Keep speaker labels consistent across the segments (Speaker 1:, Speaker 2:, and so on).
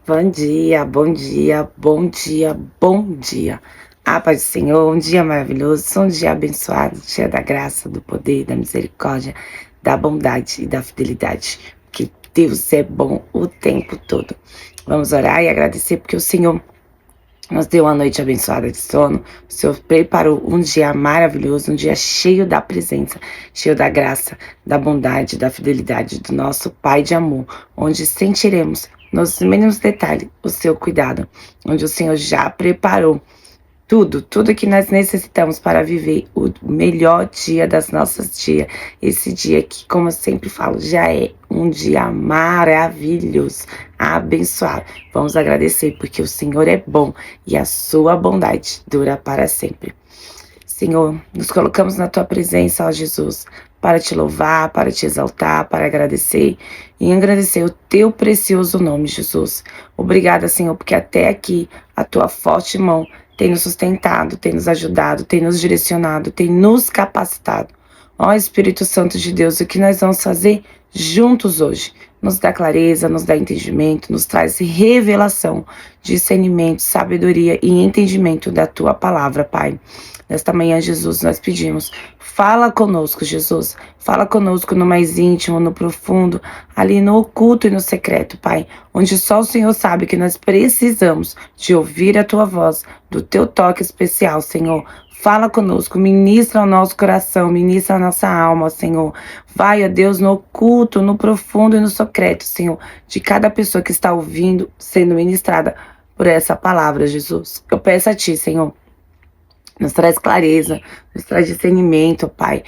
Speaker 1: Bom dia, bom dia, bom dia, bom dia. A paz do Senhor, um dia maravilhoso, um dia abençoado, dia da graça, do poder, da misericórdia, da bondade e da fidelidade. Porque Deus é bom o tempo todo. Vamos orar e agradecer porque o Senhor nos deu uma noite abençoada de sono. O Senhor preparou um dia maravilhoso, um dia cheio da presença, cheio da graça, da bondade, da fidelidade do nosso Pai de amor, onde sentiremos nos mínimos detalhes o seu cuidado, onde o Senhor já preparou tudo que nós necessitamos para viver o melhor dia das nossas dias. Esse dia que, como eu sempre falo, já é um dia maravilhoso, abençoado. Vamos agradecer porque o Senhor é bom e a sua bondade dura para sempre. Senhor, nos colocamos na tua presença, ó Jesus, para te louvar, para te exaltar, para agradecer e agradecer o teu precioso nome, Jesus. Obrigada, Senhor, porque até aqui a tua forte mão tem nos sustentado, tem nos ajudado, tem nos direcionado, tem nos capacitado. Ó Espírito Santo de Deus, o que nós vamos fazer juntos hoje? Nos dá clareza, nos dá entendimento, nos traz revelação, discernimento, sabedoria e entendimento da tua palavra, Pai. Nesta manhã, Jesus, nós pedimos, fala conosco, Jesus. Fala conosco no mais íntimo, no profundo, ali no oculto e no secreto, Pai. Onde só o Senhor sabe que nós precisamos de ouvir a tua voz, do teu toque especial, Senhor. Fala conosco, ministra o nosso coração, ministra a nossa alma, Senhor. Vai, ó Deus, no oculto, no profundo e no secreto, Senhor, de cada pessoa que está ouvindo, sendo ministrada por essa palavra, Jesus. Eu peço a Ti, Senhor, nos traz clareza, nos traz discernimento, Pai.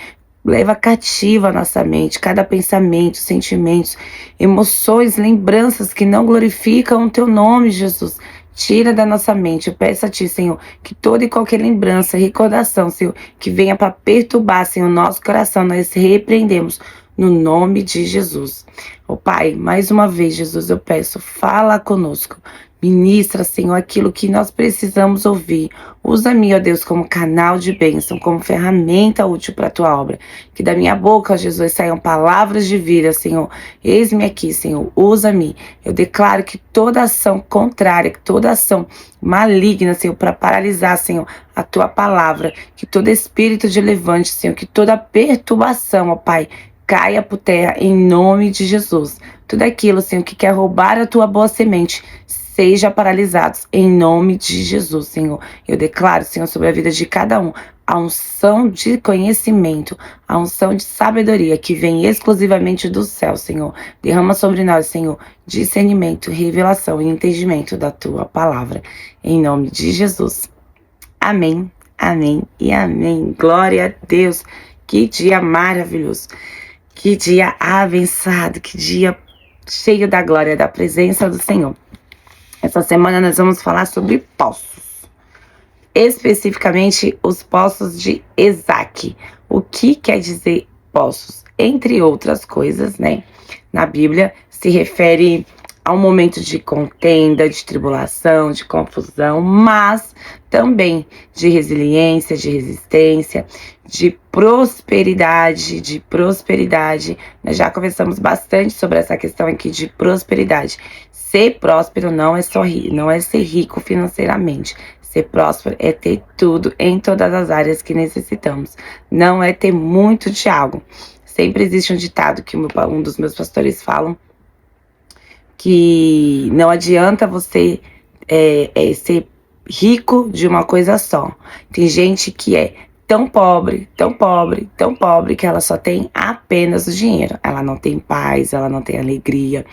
Speaker 1: Leva cativa a nossa mente, cada pensamento, sentimentos, emoções, lembranças que não glorificam o Teu nome, Jesus. Tira da nossa mente. Eu peço a Ti, Senhor, que toda e qualquer lembrança, recordação, Senhor, que venha para perturbar, Senhor, o nosso coração, nós repreendemos no nome de Jesus. Ó Pai, mais uma vez, Jesus, eu peço, fala conosco. Ministra, Senhor, aquilo que nós precisamos ouvir. Usa-me, ó Deus, como canal de bênção, como ferramenta útil para a Tua obra. Que da minha boca, ó Jesus, saiam palavras de vida, Senhor. Eis-me aqui, Senhor, usa-me. Eu declaro que toda ação contrária, que toda ação maligna, Senhor, para paralisar, Senhor, a Tua palavra, que todo espírito de levante, Senhor, que toda perturbação, ó Pai, caia por terra em nome de Jesus. Tudo aquilo, Senhor, que quer roubar a Tua boa semente, seja paralisados em nome de Jesus, Senhor. Eu declaro, Senhor, sobre a vida de cada um, a unção de conhecimento, a unção de sabedoria que vem exclusivamente do céu, Senhor. Derrama sobre nós, Senhor, discernimento, revelação e entendimento da Tua palavra. Em nome de Jesus. Amém, amém e amém. Glória a Deus. Que dia maravilhoso. Que dia abençoado. Que dia cheio da glória, da presença do Senhor. Essa semana nós vamos falar sobre poços, especificamente os poços de Esaque. O que quer dizer poços? Entre outras coisas, né? Na Bíblia se refere a um momento de contenda, de tribulação, de confusão, mas também de resiliência, de resistência, de prosperidade, Nós já conversamos bastante sobre essa questão aqui de prosperidade. Ser próspero não é só não é ser rico financeiramente. Ser próspero é ter tudo em todas as áreas que necessitamos. Não é ter muito de algo. Sempre existe um ditado que um dos meus pastores falam, que não adianta você ser rico de uma coisa só. Tem gente que é tão pobre, que ela só tem apenas o dinheiro. Ela não tem paz, ela não tem alegria,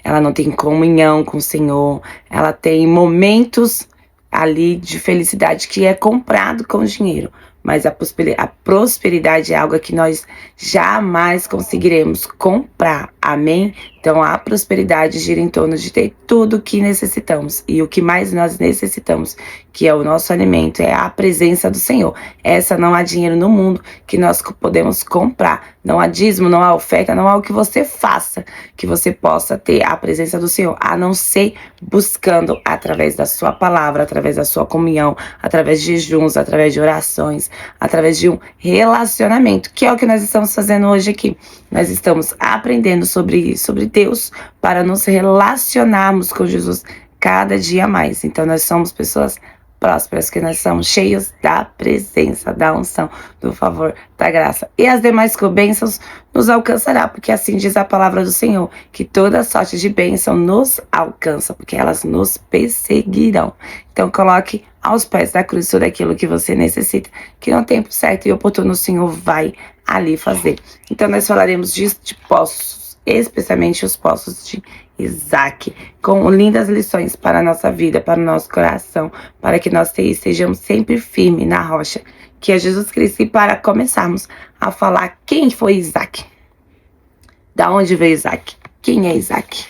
Speaker 1: ela não tem comunhão com o Senhor, ela tem momentos ali de felicidade que é comprado com dinheiro. Mas a prosperidade é algo que nós jamais conseguiremos comprar, amém? Então a prosperidade gira em torno de ter tudo o que necessitamos. E o que mais nós necessitamos, que é o nosso alimento, é a presença do Senhor. Essa não há dinheiro no mundo que nós podemos comprar. Não há dízimo, não há oferta, não há o que você faça, que você possa ter a presença do Senhor, a não ser buscando através da sua palavra, através da sua comunhão, através de jejuns, através de orações, através de um relacionamento, que é o que nós estamos fazendo hoje aqui. Nós estamos aprendendo sobre Deus para nos relacionarmos com Jesus cada dia mais. Então nós somos pessoas prósperas, que nós somos cheios da presença, da unção, do favor, da graça. E as demais bênçãos nos alcançará, porque assim diz a palavra do Senhor, que toda sorte de bênção nos alcança, porque elas nos perseguirão. Então coloque aos pés da cruz tudo aquilo que você necessita, que no tempo certo e oportuno o Senhor vai ali fazer. Então nós falaremos disso de poços, especialmente os poços de Isaac, com lindas lições para a nossa vida, para o nosso coração, para que nós estejamos sempre firmes na rocha, que é Jesus Cristo. E para começarmos a falar quem foi Isaac, da onde veio Isaac, quem é Isaac?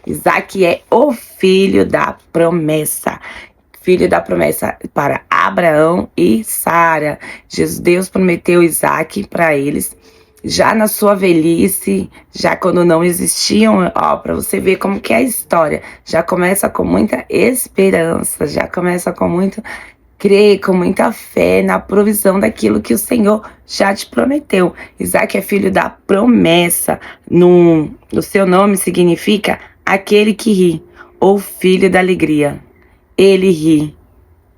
Speaker 1: Isaac é o filho da promessa. Filho da promessa para Abraão e Sara. Deus prometeu Isaac para eles já na sua velhice, já quando não existiam, ó, para você ver como que é a história, já começa com muita esperança, já começa com muito crer, com muita fé na provisão daquilo que o Senhor já te prometeu. Isaac é filho da promessa, no seu nome significa aquele que ri, ou filho da alegria. Ele ri,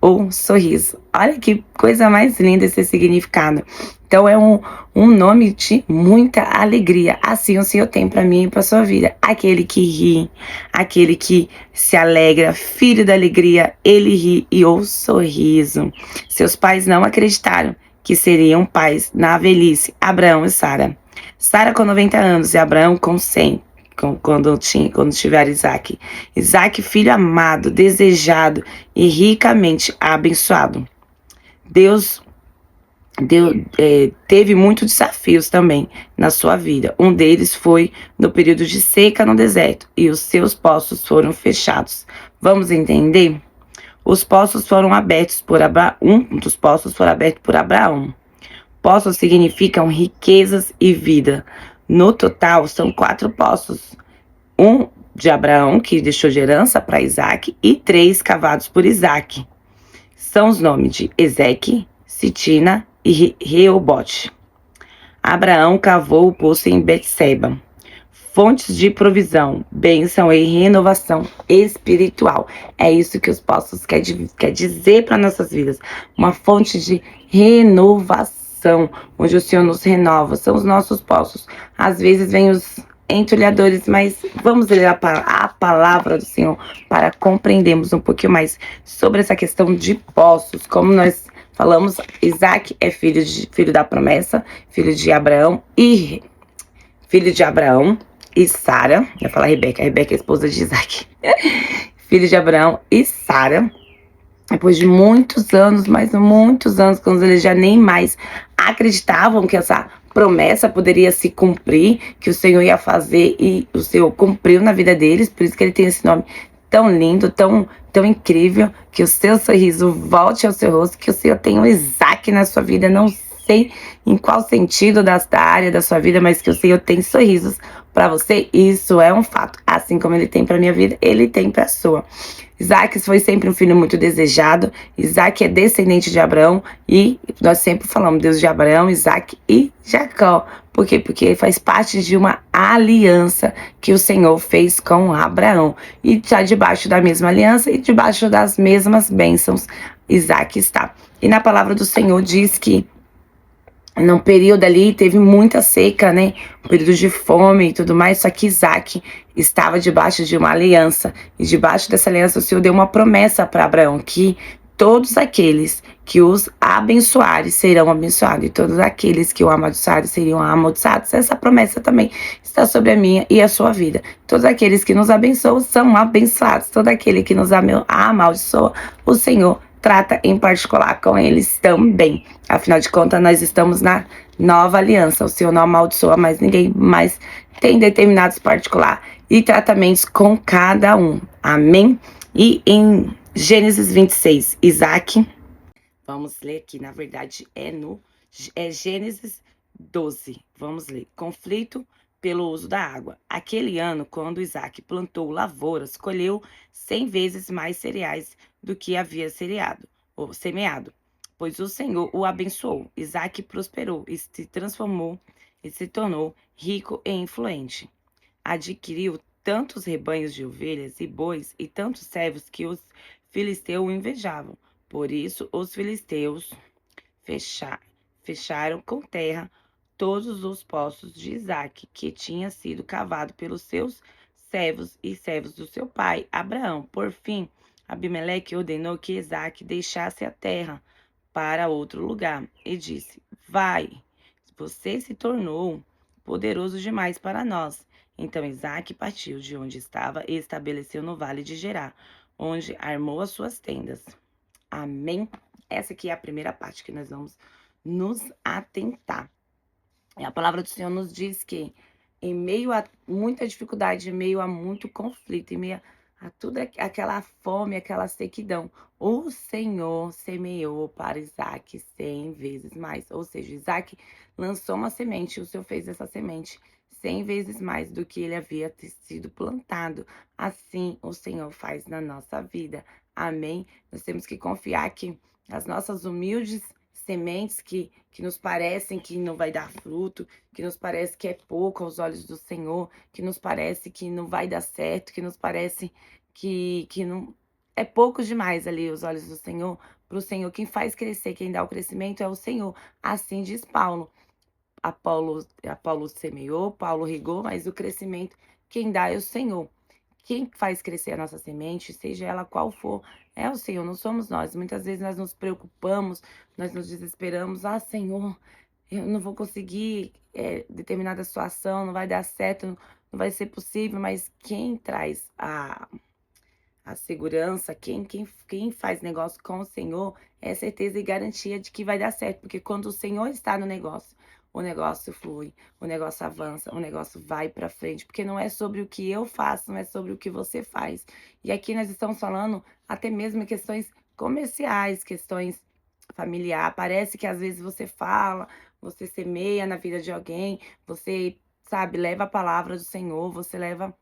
Speaker 1: ou sorriso. Olha que coisa mais linda esse significado. Então é um nome de muita alegria. Assim o Senhor tem para mim e para sua vida. Aquele que ri, aquele que se alegra, filho da alegria, ele ri e o sorriso. Seus pais não acreditaram que seriam pais na velhice, Abraão e Sara. Sara com 90 anos e Abraão com 100. Quando tiver Isaac. Isaac, filho amado, desejado e ricamente abençoado. Deus teve muitos desafios também na sua vida. Um deles foi no período de seca no deserto e os seus poços foram fechados. Vamos entender? Os poços foram abertos por Abraão. Um dos poços foi aberto por Abraão. Poços significam riquezas e vida. No total, são 4 poços. Um de Abraão, que deixou de herança para Isaac, e 3 cavados por Isaac. São os nomes de Ezeque, Sitina e Reobote. Abraão cavou o poço em Betseba. Fontes de provisão, bênção e renovação espiritual. É isso que os poços quer dizer para nossas vidas. Uma fonte de renovação, onde o Senhor nos renova. São os nossos poços. Às vezes vem os entulhadores, mas vamos ler a palavra do Senhor para compreendermos um pouquinho mais sobre essa questão de poços. Como nós falamos, Isaac é filho da promessa, filho de Abraão e Sara. Eu ia falar Rebeca é a esposa de Isaac. Filho de Abraão e Sara. Depois de muitos anos, mas muitos anos, quando eles já nem mais acreditavam que essa promessa poderia se cumprir, que o Senhor ia fazer, e o Senhor cumpriu na vida deles. Por isso que ele tem esse nome tão lindo, tão incrível, que o seu sorriso volte ao seu rosto, que o Senhor tenha um Isaac na sua vida. Não sei em qual sentido da área da sua vida, mas que o Senhor tem sorrisos para você, isso é um fato. Assim como ele tem para minha vida, ele tem para a sua. Isaac foi sempre um filho muito desejado. Isaac é descendente de Abraão e nós sempre falamos Deus de Abraão, Isaac e Jacó. Por quê? Porque ele faz parte de uma aliança que o Senhor fez com Abraão. E está debaixo da mesma aliança e debaixo das mesmas bênçãos Isaac está. E na palavra do Senhor diz que num período ali teve muita seca, né? Um período de fome e tudo mais. Só que Isaac estava debaixo de uma aliança. E debaixo dessa aliança o Senhor deu uma promessa para Abraão, que todos aqueles que os abençoarem serão abençoados. E todos aqueles que o amaldiçoarem seriam amaldiçoados. Essa promessa também está sobre a minha e a sua vida. Todos aqueles que nos abençoam são abençoados. Todo aquele que nos amaldiçoa, o Senhor trata em particular com eles também. Afinal de contas, nós estamos na nova aliança. O Senhor não amaldiçoa mais ninguém, mas tem determinados particulares e tratamentos com cada um. Amém? E em Gênesis 26, Isaac, vamos ler aqui, na verdade é Gênesis 12. Vamos ler. Conflito pelo uso da água. Aquele ano, quando Isaac plantou lavouras, colheu 100 vezes mais cereais do que havia semeado, pois o Senhor o abençoou. Isaac prosperou e se tornou rico e influente. Adquiriu tantos rebanhos de ovelhas e bois e tantos servos que os filisteus o invejavam. Por isso os filisteus fecharam com terra todos os poços de Isaque, que tinha sido cavado pelos seus servos e servos do seu pai, Abraão. Por fim, Abimeleque ordenou que Isaque deixasse a terra para outro lugar e disse: Vai, você se tornou poderoso demais para nós. Então Isaque partiu de onde estava e estabeleceu no vale de Gerar, onde armou as suas tendas. Amém? Essa aqui é a primeira parte que nós vamos nos atentar. A palavra do Senhor nos diz que em meio a muita dificuldade, em meio a muito conflito, em meio a tudo aquela fome, aquela sequidão, o Senhor semeou para Isaac 100 vezes mais. Ou seja, Isaac lançou uma semente, o Senhor fez essa semente 100 vezes mais do que ele havia sido plantado. Assim o Senhor faz na nossa vida. Amém? Nós temos que confiar que as nossas humildes sementes que nos parecem que não vai dar fruto, que nos parece que é pouco aos olhos do Senhor, que nos parece que não vai dar certo, que nos parece que não é pouco demais ali aos olhos do Senhor. Para o Senhor, quem faz crescer, quem dá o crescimento é o Senhor. Assim diz Paulo. Apolo semeou, Paulo regou, mas o crescimento quem dá é o Senhor. Quem faz crescer a nossa semente, seja ela qual for, é o Senhor, não somos nós. Muitas vezes nós nos preocupamos, nós nos desesperamos. Ah, Senhor, eu não vou conseguir determinada situação, não vai dar certo, não vai ser possível. Mas quem traz a segurança, quem faz negócio com o Senhor, é certeza e garantia de que vai dar certo. Porque quando o Senhor está no negócio, o negócio flui, o negócio avança, o negócio vai para frente, porque não é sobre o que eu faço, não é sobre o que você faz. E aqui nós estamos falando até mesmo em questões comerciais, questões familiares. Parece que às vezes você fala, você semeia na vida de alguém, você, sabe, leva a palavra do Senhor, você leva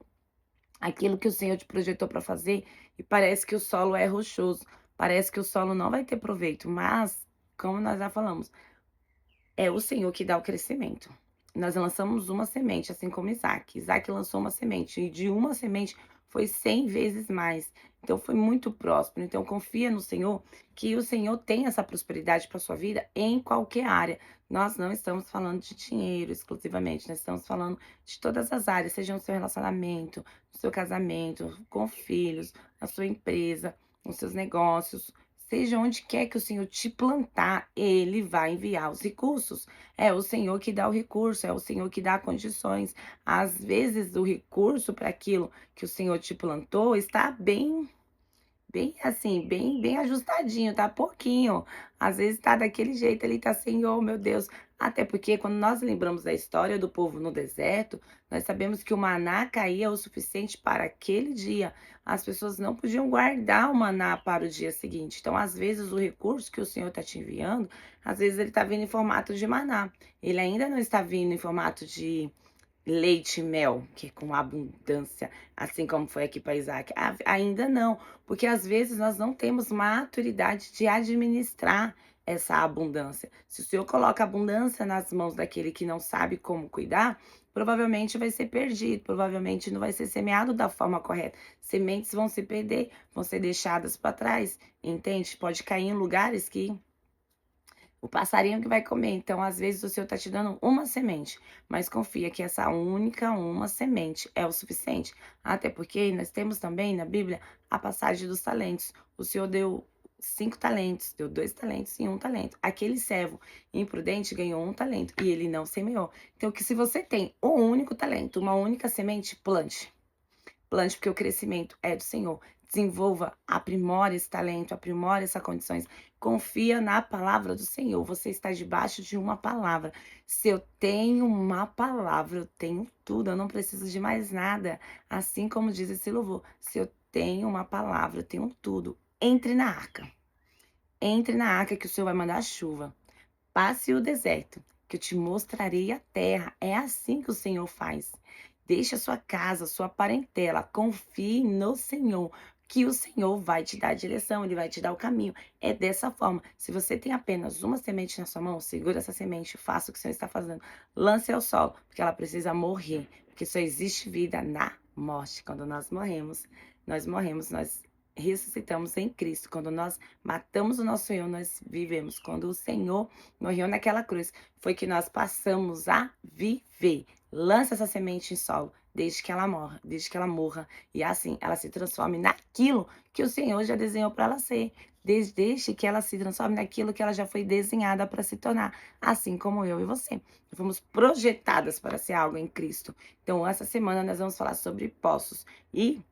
Speaker 1: aquilo que o Senhor te projetou para fazer e parece que o solo é rochoso, parece que o solo não vai ter proveito, mas, como nós já falamos, é o Senhor que dá o crescimento. Nós lançamos uma semente, assim como Isaac. Isaac lançou uma semente, e de uma semente foi 100 vezes mais. Então, foi muito próspero. Então, confia no Senhor, que o Senhor tem essa prosperidade para sua vida em qualquer área. Nós não estamos falando de dinheiro exclusivamente, nós estamos falando de todas as áreas, seja no seu relacionamento, no seu casamento, com filhos, na sua empresa, nos seus negócios, seja onde quer que o Senhor te plantar, Ele vai enviar os recursos. É o Senhor que dá o recurso, é o Senhor que dá condições. Às vezes, o recurso para aquilo que o Senhor te plantou está bem assim, bem ajustadinho, tá pouquinho. Às vezes tá daquele jeito ali, tá assim, oh meu Deus. Até porque quando nós lembramos da história do povo no deserto, nós sabemos que o maná caía o suficiente para aquele dia. As pessoas não podiam guardar o maná para o dia seguinte. Então, às vezes, o recurso que o Senhor está te enviando, às vezes ele está vindo em formato de maná. Ele ainda não está vindo em formato de leite e mel, que é com abundância, assim como foi aqui para Isaac. Ainda não, porque às vezes nós não temos maturidade de administrar essa abundância. Se o Senhor coloca abundância nas mãos daquele que não sabe como cuidar, provavelmente vai ser perdido, provavelmente não vai ser semeado da forma correta. Sementes vão se perder, vão ser deixadas para trás, entende? Pode cair em lugares que o passarinho que vai comer. Então, às vezes, o Senhor está te dando uma semente, mas confia que essa única uma semente é o suficiente. Até porque nós temos também na Bíblia a passagem dos talentos. O Senhor deu 5 talentos, deu 2 talentos e 1 talento. Aquele servo imprudente ganhou 1 talento e ele não semeou. Então, que se você tem um único talento, uma única semente, plante. Plante, porque o crescimento é do Senhor. Desenvolva, aprimore esse talento, aprimore essas condições. Confia na palavra do Senhor. Você está debaixo de uma palavra. Se eu tenho uma palavra, eu tenho tudo. Eu não preciso de mais nada. Assim como diz esse louvor. Se eu tenho uma palavra, eu tenho tudo. Entre na arca. Entre na arca que o Senhor vai mandar chuva. Passe o deserto, que eu te mostrarei a terra. É assim que o Senhor faz. Deixe a sua casa, sua parentela, confie no Senhor, que o Senhor vai te dar a direção, Ele vai te dar o caminho. É dessa forma. Se você tem apenas uma semente na sua mão, segura essa semente, faça o que o Senhor está fazendo. Lance ao solo, porque ela precisa morrer, porque só existe vida na morte. Quando nós morremos, nós ressuscitamos em Cristo. Quando nós matamos o nosso eu, nós vivemos. Quando o Senhor morreu naquela cruz, foi que nós passamos a viver. Lança essa semente em solo, desde que ela morra, e assim ela se transforme naquilo que o Senhor já desenhou para ela ser. Desde que ela se transforme naquilo que ela já foi desenhada para se tornar, assim como eu e você. Fomos projetadas para ser algo em Cristo. Então, essa semana nós vamos falar sobre poços. E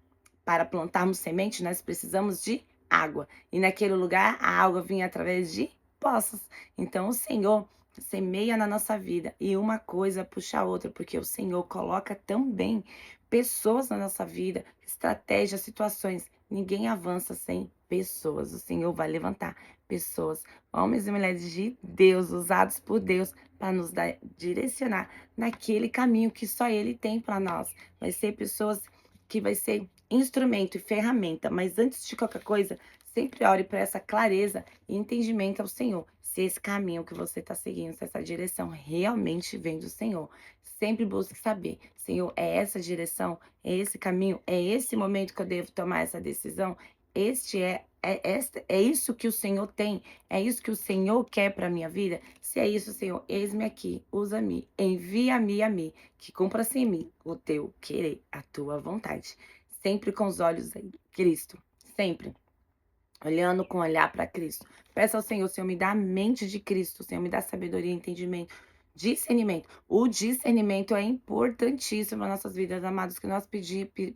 Speaker 1: para plantarmos semente, nós precisamos de água. E naquele lugar, a água vinha através de poços. Então, o Senhor semeia na nossa vida e uma coisa puxa a outra, porque o Senhor coloca também pessoas na nossa vida, estratégias, situações. Ninguém avança sem pessoas. O Senhor vai levantar pessoas, homens e mulheres de Deus, usados por Deus, para nos direcionar naquele caminho que só Ele tem para nós. Vai ser pessoas que vai ser instrumento e ferramenta, mas antes de qualquer coisa, sempre ore para essa clareza e entendimento ao Senhor. Se esse caminho que você está seguindo, se essa direção realmente vem do Senhor. Sempre busque saber, Senhor, é essa direção, é esse caminho, é esse momento que eu devo tomar essa decisão? É isso que o Senhor tem? É isso que o Senhor quer para a minha vida? Se é isso, Senhor, eis-me aqui, usa-me, envia-me a mim, que cumpra-se em mim o teu querer, a tua vontade. Sempre com os olhos em Cristo, sempre olhando com olhar para Cristo. Peça ao Senhor, Senhor, me dá a mente de Cristo, Senhor, me dá sabedoria, entendimento, discernimento. O discernimento é importantíssimo nas nossas vidas, amados, que nós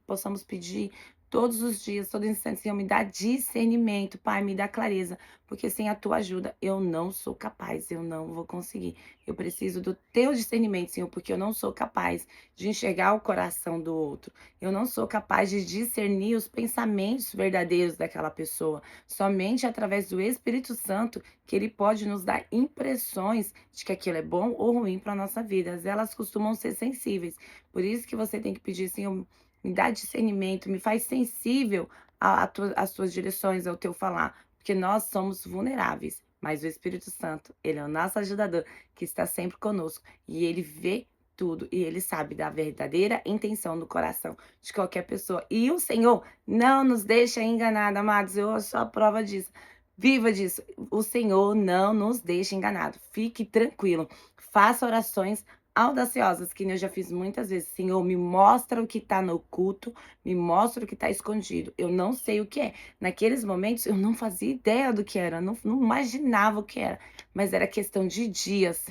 Speaker 1: possamos pedir todos os dias, todo instante, Senhor, me dá discernimento, Pai, me dá clareza, porque sem a tua ajuda eu não sou capaz, eu não vou conseguir. Eu preciso do teu discernimento, Senhor, porque eu não sou capaz de enxergar o coração do outro. Eu não sou capaz de discernir os pensamentos verdadeiros daquela pessoa. Somente através do Espírito Santo que ele pode nos dar impressões de que aquilo é bom ou ruim para a nossa vida. Elas costumam ser sensíveis. Por isso que você tem que pedir, Senhor, me dá discernimento, me faz sensível às tuas direções, ao teu falar, porque nós somos vulneráveis. Mas o Espírito Santo, ele é o nosso ajudador, que está sempre conosco. E ele vê tudo. E ele sabe da verdadeira intenção do coração de qualquer pessoa. E o Senhor não nos deixa enganado, amados. Eu sou a prova disso. Viva disso. O Senhor não nos deixa enganado. Fique tranquilo. Faça orações audaciosas, que eu já fiz muitas vezes. Senhor, me mostra o que está no oculto, me mostra o que está escondido. Eu não sei o que é. Naqueles momentos, eu não fazia ideia do que era, não imaginava o que era. Mas era questão de dias,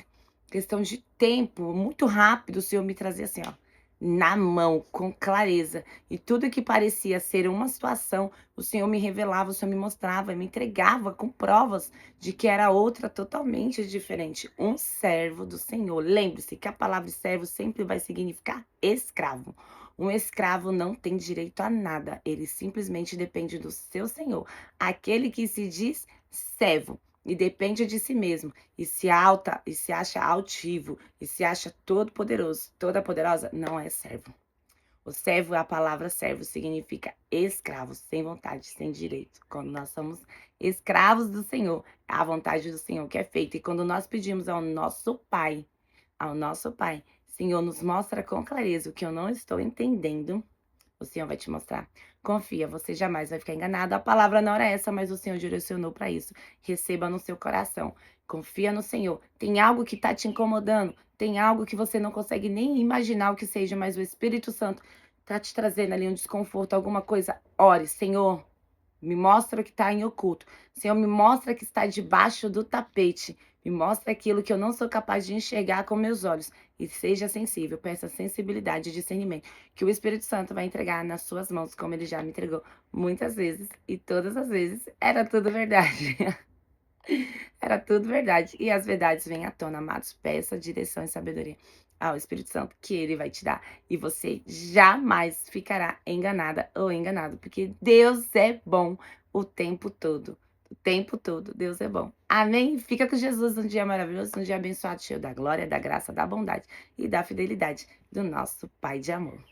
Speaker 1: questão de tempo, muito rápido. O Senhor me trazia assim, ó, na mão, com clareza. E tudo que parecia ser uma situação, o Senhor me revelava, o Senhor me mostrava, me entregava com provas de que era outra totalmente diferente. Um servo do Senhor. Lembre-se que a palavra servo sempre vai significar escravo. Um escravo não tem direito a nada, ele simplesmente depende do seu Senhor. Aquele que se diz servo e depende de si mesmo, e se acha altivo, e se acha todo poderoso, toda poderosa, não é servo. O servo, a palavra servo significa escravo, sem vontade, sem direito. Quando nós somos escravos do Senhor, é a vontade do Senhor que é feita. E quando nós pedimos ao nosso Pai, Senhor, nos mostra com clareza o que eu não estou entendendo, o Senhor vai te mostrar. Confia, você jamais vai ficar enganado. A palavra não era essa, mas o Senhor direcionou para isso. Receba no seu coração. Confia no Senhor. Tem algo que está te incomodando. Tem algo que você não consegue nem imaginar o que seja, mas o Espírito Santo está te trazendo ali um desconforto, alguma coisa. Ore, Senhor, me mostra o que está em oculto. Senhor, me mostra que está debaixo do tapete. Me mostra aquilo que eu não sou capaz de enxergar com meus olhos. E seja sensível, peça sensibilidade e discernimento, que o Espírito Santo vai entregar nas suas mãos, como ele já me entregou muitas vezes. E todas as vezes era tudo verdade. Era tudo verdade. E as verdades vêm à tona, amados. Peça direção e sabedoria ao Espírito Santo, que ele vai te dar. E você jamais ficará enganada ou enganado, porque Deus é bom o tempo todo. O tempo todo, Deus é bom. Amém? Fica com Jesus um dia maravilhoso, um dia abençoado, cheio da glória, da graça, da bondade e da fidelidade do nosso Pai de amor.